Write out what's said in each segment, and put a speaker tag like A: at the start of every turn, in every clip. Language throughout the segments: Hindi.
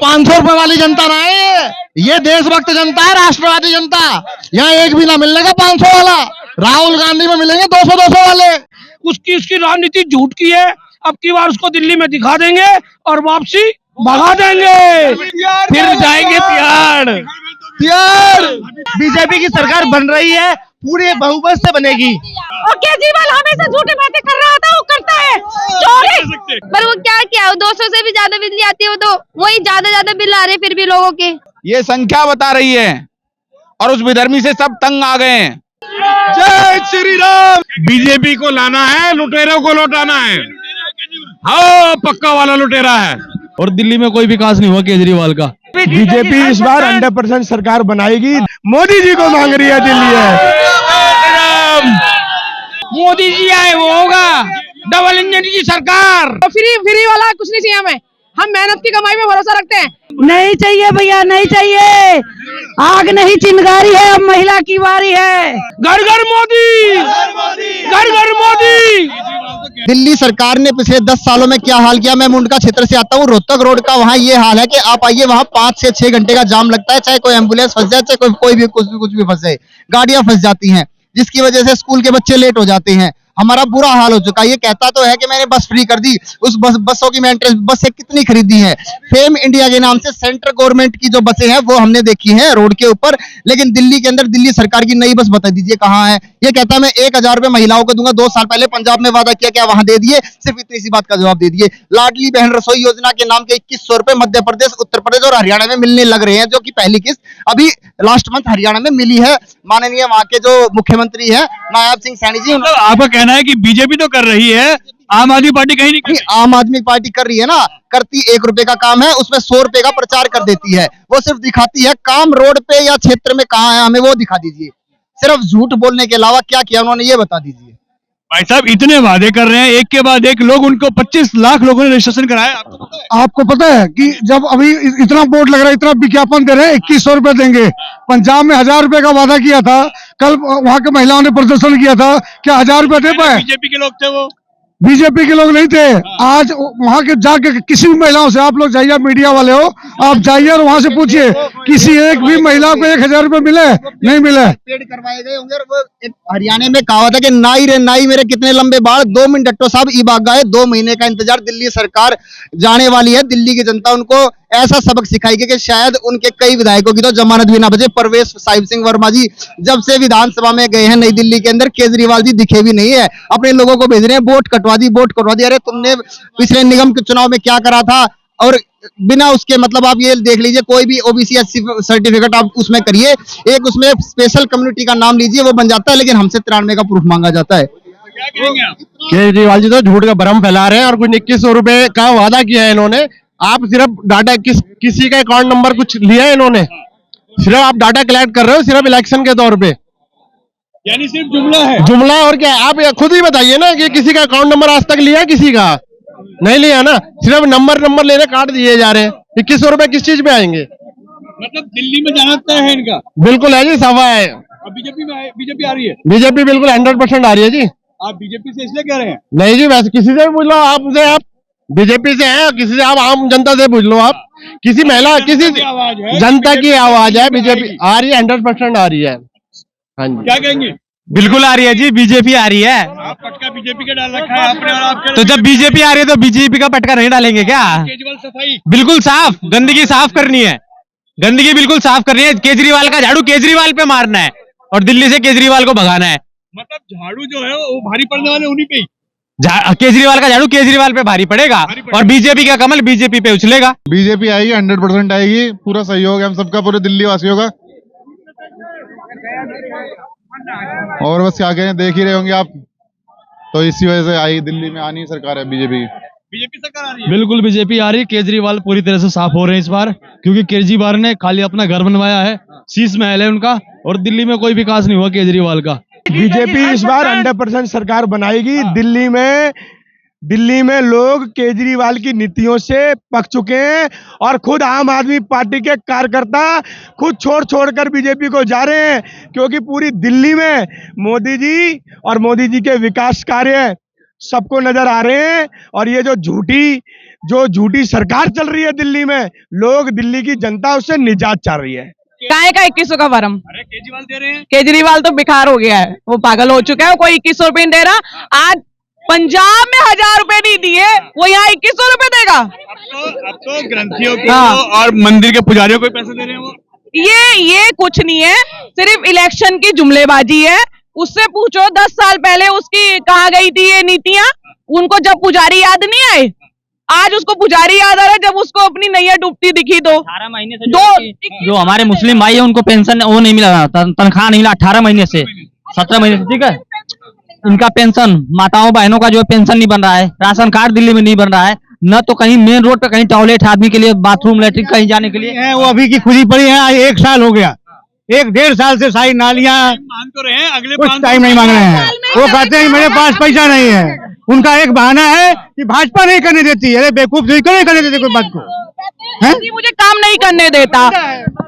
A: 500 रुपए वाली जनता ना है, ये देशभक्त जनता है, राष्ट्रवादी जनता। यहाँ एक भी ना मिलने का 500 वाला, राहुल गांधी में मिलेंगे 200 वाले।
B: उसकी राजनीति झूठ की है। अब की बार उसको दिल्ली में दिखा देंगे और वापसी भगा देंगे, फिर जाएंगे तिहाड़।
A: बीजेपी की सरकार बन रही है, पूरे बहुमत से बनेगी।
C: और केजरीवाल हमेशा झूठी बातें कर रहा था, वो करता है चोरी। पर वो क्या किया, 200 से भी ज्यादा बिजली आती है, वो तो वही ज्यादा बिल आ रहे फिर भी लोगों के।
D: ये संख्या बता रही है और उस विधर्मी से सब तंग आ गए हैं।
A: जय श्री राम।
B: बीजेपी को लाना है, लुटेरों को लौटाना है। हाँ, पक्का वाला लुटेरा है।
E: और दिल्ली में कोई विकास नहीं हुआ केजरीवाल का।
A: बीजेपी इस बार 100% सरकार बनाएगी। मोदी जी को मांग रही है दिल्ली है।
B: मोदी जी आए वो होगा, डबल इंजन की सरकार।
C: फ्री वाला कुछ नहीं चाहिए हमें, हम मेहनत की कमाई में भरोसा रखते हैं।
F: नहीं चाहिए भैया, नहीं चाहिए। आग नहीं चिंगारी है, अब महिला की बारी है।
B: घर घर मोदी, घर घर मोदी।
A: दिल्ली सरकार ने पिछले 10 सालों में क्या हाल किया। मैं मुंडका क्षेत्र से आता हूँ, रोहतक रोड का वहाँ ये हाल है कि आप आइए, वहाँ 5 से 6 घंटे का जाम लगता है। चाहे कोई एम्बुलेंस फंस जाए, चाहे कोई भी कुछ भी फंस जाए, गाड़ियां फंस जाती हैं, जिसकी वजह से स्कूल के बच्चे लेट हो जाते हैं। हमारा बुरा हाल हो चुका है। ये कहता तो है कि मैंने बस फ्री कर दी, उस बसों की मेंटेनेंस बसें कितनी खरीदी हैं। फेम इंडिया के नाम से सेंट्रल गवर्नमेंट की जो बसें हैं वो हमने देखी हैं रोड के ऊपर, लेकिन दिल्ली के अंदर दिल्ली सरकार की नई बस बता दीजिए कहाँ है। ये कहता है मैं 1000 रुपए महिलाओं को दूंगा। 2 साल पहले पंजाब में वादा किया, क्या वहां दे दिए? सिर्फ इतनी सी बात का जवाब दे दिए। लाडली बहन रसोई योजना के नाम के 2100 रुपए मध्य प्रदेश, उत्तर प्रदेश और हरियाणा में मिलने लग रहे हैं, जो कि पहली किस्त अभी लास्ट मंथ हरियाणा में मिली है। माननीय वहां के जो मुख्यमंत्री है नायब सिंह सैनी जी,
E: आपका कहना है कि बीजेपी तो कर रही है, आम आदमी पार्टी कहीं नहीं कर रही।
A: आम आदमी पार्टी कर रही है ना, करती 1 रुपए का काम है, उसमें 100 रुपए का प्रचार कर देती है। वो सिर्फ दिखाती है काम रोड पे या क्षेत्र में कहाँ है, हमें वो दिखा दीजिए। सिर्फ झूठ बोलने के अलावा क्या किया उन्होंने, ये बता दीजिए।
E: भाई साहब इतने वादे कर रहे हैं, एक के बाद एक लोग, उनको 25 लाख लोगों ने रजिस्ट्रेशन कराया।
G: आपको पता है कि जब अभी इतना बोर्ड लग रहा है, इतना विज्ञापन दे रहे हैं, 2100 रुपए देंगे। पंजाब में 1000 रुपए का वादा किया था, कल वहां के महिलाओं ने प्रदर्शन किया था, क्या 1000 रुपए दे पाए?
E: बीजेपी के लोग थे वो,
G: बीजेपी के लोग नहीं थे। आज वहां के जाके किसी भी महिलाओं से, आप लोग जाइए, मीडिया वाले हो, आप जाइए और वहां से पूछिए, किसी एक भी महिला को 1000 रुपए मिले? नहीं मिले।
A: पेड़ करवाए गए होंगे। और वो एक हरियाणा में कहावत है कि नाई रे नाई मेरे कितने लंबे बाल, 2 मिनट डट्टो साहब ई बाग गए। 2 महीने का इंतजार दिल्ली सरकार जाने वाली है। दिल्ली की जनता उनको ऐसा सबक सिखाएगी कि शायद उनके कई विधायकों की तो जमानत भी ना बचे। परवेश साहिब सिंह वर्मा जी जब से विधानसभा में गए हैं नई दिल्ली के अंदर, केजरीवाल जी दिखे भी नहीं है। अपने लोगों को भेज रहे हैं वोट कटवा दी, वोट कटवा दी। अरे तुमने पिछले निगम के चुनाव में क्या करा था? और बिना उसके मतलब आप ये देख लीजिए, कोई भी ओबीसी सर्टिफिकेट आप उसमें करिए, एक उसमें स्पेशल कम्युनिटी का नाम लीजिए, वो बन जाता है, लेकिन हमसे 93 का प्रूफ मांगा जाता है।
G: केजरीवाल जी तो झूठ का भ्रम फैला रहे हैं और कुछ 2100 रुपए का वादा किया है इन्होंने। आप सिर्फ डाटा किसी का अकाउंट नंबर कुछ लिया है इन्होंने? सिर्फ आप डाटा कलेक्ट कर रहे हो, सिर्फ इलेक्शन के तौर पे,
E: यानी सिर्फ जुमला है।
G: जुमला और क्या? आप खुद ही बताइए ना कि किसी का अकाउंट नंबर आज तक लिया है? किसी का नहीं लिया ना, सिर्फ नंबर लेने काट दिए जा रहे हैं। 2100 रुपए किस चीज पे आएंगे?
E: मतलब दिल्ली में जाना तय है इनका?
G: बिल्कुल है जी, सफा है।
E: अब बीजेपी आ रही है?
G: बीजेपी बिल्कुल 100% आ रही है जी।
E: आप बीजेपी से इसलिए कह रहे हैं?
G: नहीं जी, वैसे किसी से भी पूछ लो, आपसे, आप बीजेपी से हैं, किसी से, आप आम जनता से पूछ लो, आप किसी महिला, किसी जनता की आवाज है, बीजेपी आ रही है, 100% आ रही है। हाँ जी,
E: क्या कहेंगे?
H: बिल्कुल आ रही है जी, बीजेपी आ रही है।
E: आप पटका बीजेपी का डाल रखा है आपने, और आपके
H: तो जब बीजेपी आ रही है तो बीजेपी का पटका नहीं डालेंगे क्या?
E: केजरीवाल सफाई
H: बिल्कुल साफ, गंदगी साफ करनी है, गंदगी बिल्कुल साफ करनी है। केजरीवाल का झाड़ू केजरीवाल पे मारना है और दिल्ली से केजरीवाल को भगाना है।
E: मतलब झाड़ू जो है वो भारी पड़ने वाले उन्हीं पे ही।
H: केजरीवाल का झाड़ू केजरीवाल पे भारी पड़ेगा और बीजेपी का कमल बीजेपी पे उछलेगा।
I: बीजेपी आएगी, 100% आएगी। पूरा सहयोग है हम सबका, पूरे दिल्ली वासियों का। और बस क्या कहें, देख ही रहे होंगे आप, तो इसी वजह से आई, दिल्ली में आनी सरकार है बीजेपी की।
E: बीजेपी सरकार आ रही है? बिल्कुल बीजेपी आ रही है। केजरीवाल पूरी तरह से साफ हो रहे हैं इस बार, क्योंकि केजरीवाल ने खाली अपना घर बनवाया है, शीश महल है उनका, और दिल्ली में कोई विकास नहीं हुआ केजरीवाल का।
G: बीजेपी इस बार 100% सरकार बनाएगी। दिल्ली में लोग केजरीवाल की नीतियों से पक चुके हैं और खुद आम आदमी पार्टी के कार्यकर्ता खुद छोड़ कर बीजेपी को जा रहे हैं, क्योंकि पूरी दिल्ली में मोदी जी और मोदी जी के विकास कार्य सबको नजर आ रहे हैं। और ये जो झूठी जो झूठी सरकार चल रही है दिल्ली में, लोग, दिल्ली की जनता उससे निजात चाह रही है।
F: काय का 2100 का फॉर्म?
B: अरे केजरीवाल दे रहे हैं।
F: केजरीवाल तो बेकार हो गया है, वो पागल हो चुका है, कोई 2100 रुपए नहीं दे रहा। आज पंजाब में 1000 रुपए नहीं दिए, वो यहाँ 2100 रुपए देगा।
B: अब तो ग्रंथियों को और मंदिर के पुजारियों को पैसे दे रहे हैं वो।
F: ये कुछ नहीं है, सिर्फ इलेक्शन की जुमलेबाजी है। उससे पूछो 10 साल पहले उसकी कहाँ गई थी ये नीतियां, उनको जब पुजारी याद नहीं आए, आज उसको पुजारी याद आ रहा है जब उसको अपनी नैया डूबती दिखी।
H: 18 महीने से जो हमारे मुस्लिम भाई है उनको पेंशन वो नहीं मिला, तनख्वाह नहीं मिला 18 महीने से, 17 महीने से, ठीक है। इनका पेंशन, माताओं बहनों का जो है पेंशन नहीं बन रहा है, राशन कार्ड दिल्ली में नहीं बन रहा है, न तो कहीं मेन रोड पे कहीं टॉयलेट आदमी के लिए, बाथरूम लेटरिन कहीं जाने के लिए
E: है वो अभी की खुली पड़ी है। 1 साल हो गया, 1-1.5 साल से सारी नालियां
B: मांग तो रहे हैं, अगले
E: कुछ टाइम नहीं मांग रहे हैं। वो कहते हैं कि मेरे पास पैसा नहीं है। उनका एक बहाना है कि भाजपा नहीं करने देती। अरे बेवकूफ, नहीं करने देते कोई बात को,
F: मुझे काम नहीं करने देता।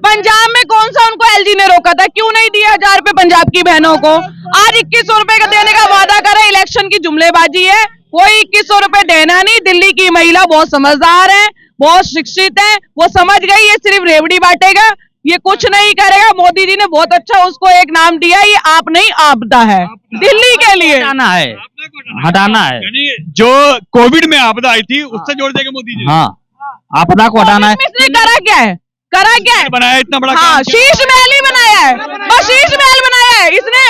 F: पंजाब में कौन सा उनको एलजी ने रोका था, क्यों नहीं दिया 1000 रुपए पंजाब की बहनों को? आज 2100 रुपए का देने का वादा करे, इलेक्शन की जुमलेबाजी है। कोई 2100 रुपए देना नहीं। दिल्ली की महिला बहुत समझदार है, बहुत शिक्षित है, वो समझ गई ये सिर्फ रेवड़ी बांटेगा, ये कुछ नहीं करेगा। मोदी जी ने बहुत अच्छा उसको एक नाम दिया, ये आप नहीं आपदा है दिल्ली के लिए।
H: हटाना है।
B: यानी जो कोविड में आपदा आई थी उससे जोड़ देगा मोदी जी।
H: हाँ, आपदा को हटाना है।
F: इसने करा क्या है? करा क्या है?
B: बनाया इतना बड़ा
F: हाँ,
B: काम किया।
F: शीश महल ही बनाया है, बस शीश महल बनाया है इसने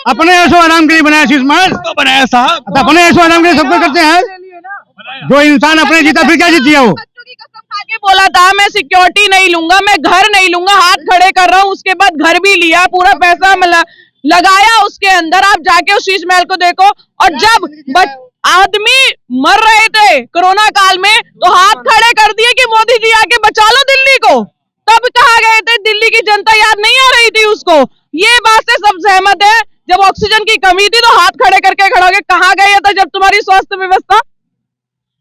E: अपने ऐसो आराम के लिए बनाया शीश महल,
B: तो बनाया साहब,
E: तो अपने ऐसो आराम के लिए सबको करते हैं। जो इंसान अपने जीता फिर क्या जीत दिया वो?
F: बच्चों की कसम खा के बोला था मैं सिक्योरिटी नहीं लूंगा, मैं घर नहीं लूंगा, हाथ खड़े कर रहा हूँ। उसके बाद घर भी लिया, पूरा पैसा लगाया उसके अंदर। आप जाके उस शीश महल को देखो। और जब आदमी मर रहे थे कोरोना काल में तो हाथ खड़े कर दिए कि मोदी जी आके बचा लो दिल्ली को। तब कहा गए थे दिल्ली की जनता याद नहीं आ रही थी उसको। ये बात से सब सहमत है। जब ऑक्सीजन की कमी थी तो हाथ खड़े करके खड़ा हो गए। कहाँ गए था जब तुम्हारी स्वास्थ्य व्यवस्था?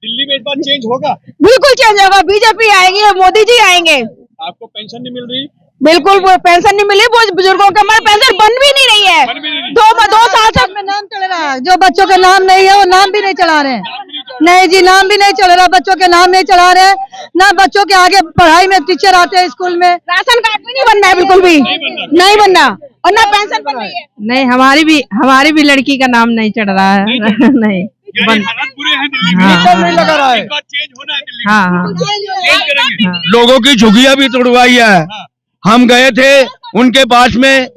B: दिल्ली में इस बार चेंज होगा,
F: बिल्कुल चेंज होगा। बीजेपी आएगी, मोदी जी आएंगे।
B: आपको पेंशन नहीं मिल रही?
F: बिल्कुल पेंशन नहीं मिली, वो बुजुर्गों के हमारे पेंशन बन भी नहीं रही है। दो साल से नाम चल रहा है, जो बच्चों के नाम नहीं है वो नाम भी नहीं चला रहे हैं। नहीं जी, नाम भी नहीं चल रहा, बच्चों के नाम नहीं चला रहे हैं। ना बच्चों के आगे पढ़ाई में टीचर आते हैं स्कूल में। राशन कार्ड भी नहीं बनना है, बिल्कुल भी नहीं बनना, और ना पेंशन बन रही है। नहीं, हमारी भी लड़की का नाम नहीं चढ़ रहा है। नहीं,
B: हालात बुरे हैं दिल्ली में।
E: नहीं लगा रहा है।
B: इस बार चेंज होना है दिल्ली में।
F: हाँ,
B: चेंज करेंगे।
J: लोगों की झुग्गियां भी तोड़वाई है। हम गए थे उनके पास में,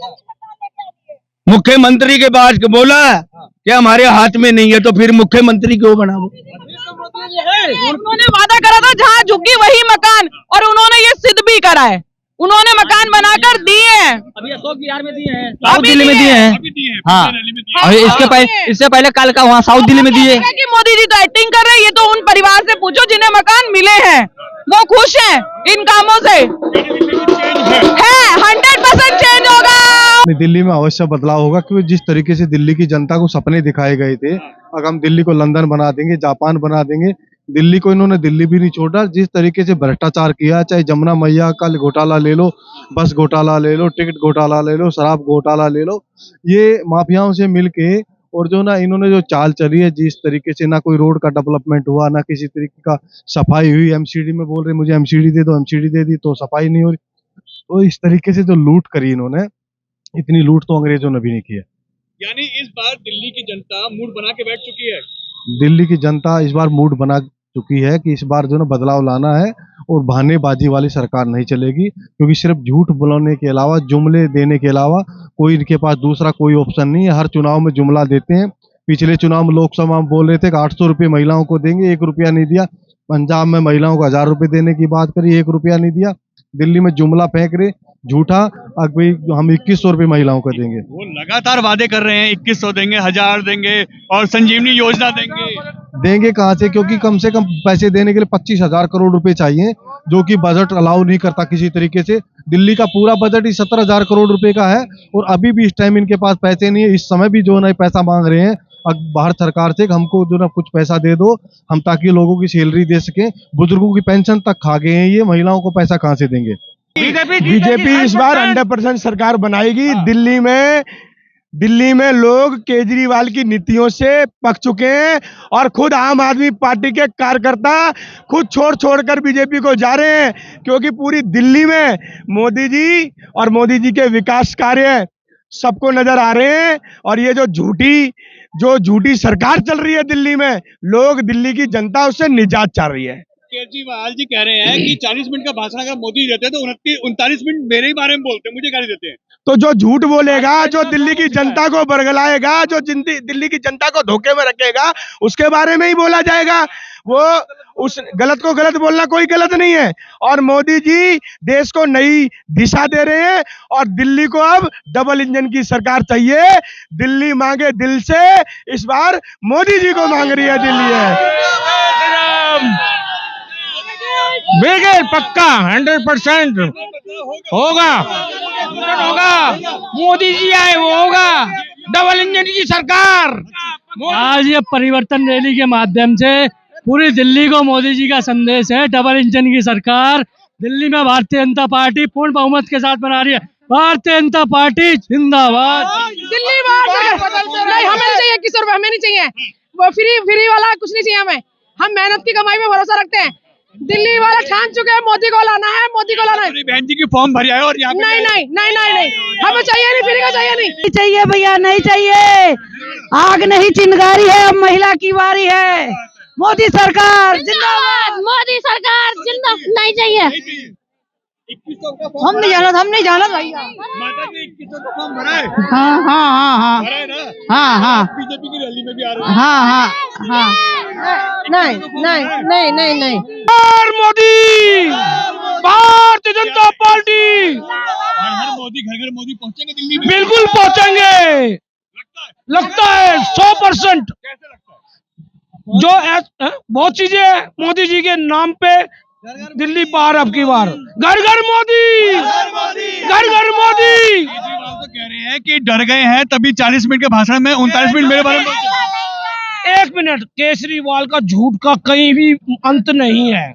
J: मुख्यमंत्री के पास बोला कि हमारे हाथ में नहीं है, तो फिर मुख्यमंत्री क्यों बना वो?
F: उन्होंने वादा करा था जहाँ झुग्गी वही मकान, और उन्होंने ये सिद्ध भी करा है। उन्होंने मकान बनाकर दिए हैं।
H: अभी अशोक विहार में दिए हैं, साउथ दिल्ली में दिए हैं। हाँ, और इससे पहले कल का वहाँ साउथ दिल्ली में दिए।
F: कि मोदी जी तो एक्टिंग कर रहे हैं। ये तो उन परिवार से पूछो जिन्हें मकान मिले हैं, वो खुश हैं इन कामों से। है 100% चेंज होगा।
G: दिल्ली में अवश्य बदलाव होगा, क्योंकि जिस तरीके से दिल्ली की जनता को सपने दिखाए गए थे, अगर हम दिल्ली को लंदन बना देंगे, जापान बना देंगे, दिल्ली को इन्होंने दिल्ली भी नहीं छोड़ा। जिस तरीके से भ्रष्टाचार किया, चाहे जमुना मैया का घोटाला ले लो, बस घोटाला ले लो, टिकट घोटाला ले लो, शराब घोटाला ले लो, ये माफियाओं से मिलके, और जो ना इन्होंने जो चाल चली है, जिस तरीके से ना कोई रोड का डेवलपमेंट हुआ, ना किसी तरीके का सफाई हुई। एमसीडी में बोल रहे मुझे एमसीडी दे दो, एमसीडी दे दी तो सफाई नहीं हो रही। तो इस तरीके से जो लूट करी इन्होंने, इतनी लूट तो अंग्रेजों ने भी नहीं की है।
B: यानी इस बार दिल्ली की जनता मूड बना के बैठ चुकी है।
G: दिल्ली की जनता इस बार मूड बना चुकी है कि इस बार जो ना बदलाव लाना है, और बहानेबाजी वाली सरकार नहीं चलेगी। क्योंकि सिर्फ झूठ बोलने के अलावा, जुमले देने के अलावा कोई इनके पास दूसरा कोई ऑप्शन नहीं है। हर चुनाव में जुमला देते हैं। पिछले चुनाव में लोकसभा में बोल रहे थे कि 800 रुपये महिलाओं को देंगे, 1 रुपया नहीं दिया। पंजाब में महिलाओं को 1000 रुपये देने की बात करी, 1 रुपया नहीं दिया। दिल्ली में जुमला फेंक रहे झूठा, अभी हम 2100 रुपये महिलाओं को देंगे।
B: वो लगातार वादे कर रहे हैं, 2100 देंगे, 1000 देंगे और संजीवनी योजना देंगे
G: कहाँ से? क्योंकि कम से कम पैसे देने के लिए 25,000 करोड़ रुपए चाहिए, जो कि बजट अलाउ नहीं करता किसी तरीके से। दिल्ली का पूरा बजट ही 17,000 करोड़ रुपए का है, और अभी भी इस टाइम इनके पास पैसे नहीं है। इस समय भी जो ना पैसा मांग रहे हैं भारत सरकार से, हमको जो ना कुछ पैसा दे दो, हम ताकि लोगों की सैलरी दे सकें। बुजुर्गों की पेंशन तक खा गए हैं ये, महिलाओं को पैसा कहाँ से देंगे? बीजेपी इस बार 100% सरकार बनाएगी। दिल्ली में लोग केजरीवाल की नीतियों से पक चुके हैं और खुद आम आदमी पार्टी के कार्यकर्ता खुद छोड़ कर बीजेपी को जा रहे हैं, क्योंकि पूरी दिल्ली में मोदी जी और मोदी जी के विकास कार्य सबको नजर आ रहे हैं। और ये जो झूठी सरकार चल रही है दिल्ली में, लोग, दिल्ली की जनता उससे निजात चाह रही है।
K: केजरीवाल जी कह रहे हैं कि 40 मिनट का भाषण अगर मोदी देते हैं तो 39 मिनट मेरे ही बारे में बोलते हैं, मुझे गाली देते हैं।
G: तो जो झूठ बोलेगा, जो दिल्ली की जनता को बरगलाएगा, जो दिल्ली की जनता को धोखे में रखेगा, उसके बारे में ही बोला जाएगा। वो उस गलत को गलत बोलना कोई गलत नहीं है। और मोदी जी देश को नई दिशा दे रहे हैं और दिल्ली को अब डबल इंजन की सरकार चाहिए। दिल्ली मांगे दिल से, इस बार मोदी जी को मांग रही है दिल्ली है।
B: बिल्कुल पक्का 100% होगा। मोदी जी आए वो होगा, डबल इंजन की सरकार।
L: आज ये परिवर्तन रैली के माध्यम से पूरी दिल्ली को मोदी जी का संदेश है, डबल इंजन की सरकार दिल्ली में भारतीय जनता पार्टी पूर्ण बहुमत के साथ बना रही है। भारतीय जनता पार्टी जिंदाबाद।
F: दिल्ली नहीं, हमें नहीं चाहिए किसी, हमें नहीं चाहिए वो फ्री वाला, कुछ नहीं चाहिए हमें। हम मेहनत की कमाई में भरोसा रखते हैं। दिल्ली वाला ठान चुके हैं, मोदी को लाना है, मोदी को लाना है।
K: बहन जी की फॉर्म भरी है और यहाँ पे
F: नहीं, हमें चाहिए नहीं, फ्री का चाहिए नहीं
M: चाहिए भैया, नहीं चाहिए। आग नहीं चिंगारी है, अब महिला की बारी है। मोदी सरकार जिंदाबाद,
C: मोदी सरकार जिंदाबाद। नहीं चाहिए,
M: हम नहीं जाना भैया।
K: माता जी 2100 का फॉर्म भरा है।
M: हाँ
K: भरा है ना? बीजेपी की रैली में भी आ रहे हैं।
M: नहीं।
B: और मोदी, भारतीय जनता पार्टी।
K: हर मोदी, घर मोदी पहुंचेंगे दिल्ली में?
B: बिल्कुल पहुंचेंगे, लगता है 100%।
K: कैसे लगता है?
B: बहुत चीजें मोदी जी के नाम पे दिल्ली बाहर, अब की बार घर घर मोदी, घर घर मोदी।
K: केजरीवाल तो कह रहे हैं कि डर गए हैं, तभी 40 मिनट के भाषण में 39 मिनट मेरे बारे में बोलते हैं।
B: 1 मिनट, केजरीवाल का झूठ का कहीं भी अंत नहीं है।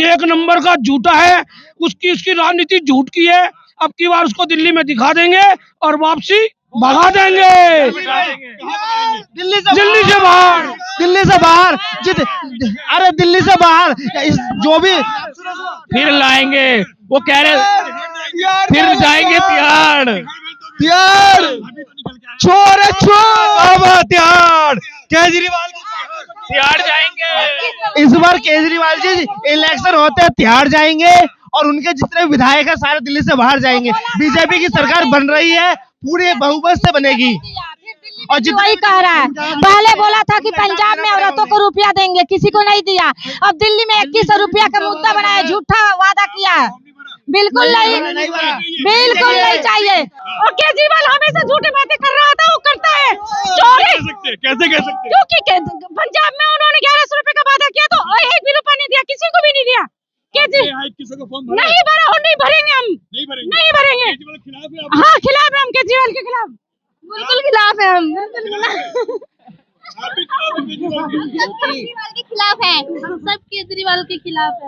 B: 1 नंबर का झूठा है। उसकी राजनीति झूठ की है। अब की बार उसको दिल्ली में दिखा देंगे और वापसी भगा देंगे।
A: दिल्ली से बाहर, अरे दिल्ली से बाहर जो भी
B: फिर लाएंगे, वो कह रहे फिर जाएंगे तिहाड़।
A: चोर है चोर, तिहाड़। केजरीवाल
B: तिहाड़ जाएंगे।
A: इस बार केजरीवाल जी इलेक्शन होते हैं तिहाड़ जाएंगे और उनके जितने विधायक है सारे दिल्ली से बाहर जाएंगे। बीजेपी की सरकार बन रही है, पूरे बहुमत से बनेगी।
C: और वही कह रहा है, पहले बोला था कि पंजाब में औरतों को रुपया देंगे, किसी को नहीं दिया। अब दिल्ली में 2100 रुपया का मुद्दा बनाया, झूठा वादा किया है। बिल्कुल नहीं चाहिए। और केजरीवाल हमेशा झूठी बातें कर रहा था, वो करता है चोरी।
K: कैसे कह सकते?
C: क्योंकि पंजाब में उन्होंने 1100 रुपए का वादा किया तो 1 भी रुपया नहीं दिया, किसी को भी नहीं दिया। नहीं भरा, और नहीं भरेंगे हम, नहीं भरेंगे। हाँ, खिलाफ है हम, केजरीवाल के खिलाफ, बिल्कुल खिलाफ है हम, केजरीवाल के खिलाफ है। हम सब केजरीवाल के खिलाफ है।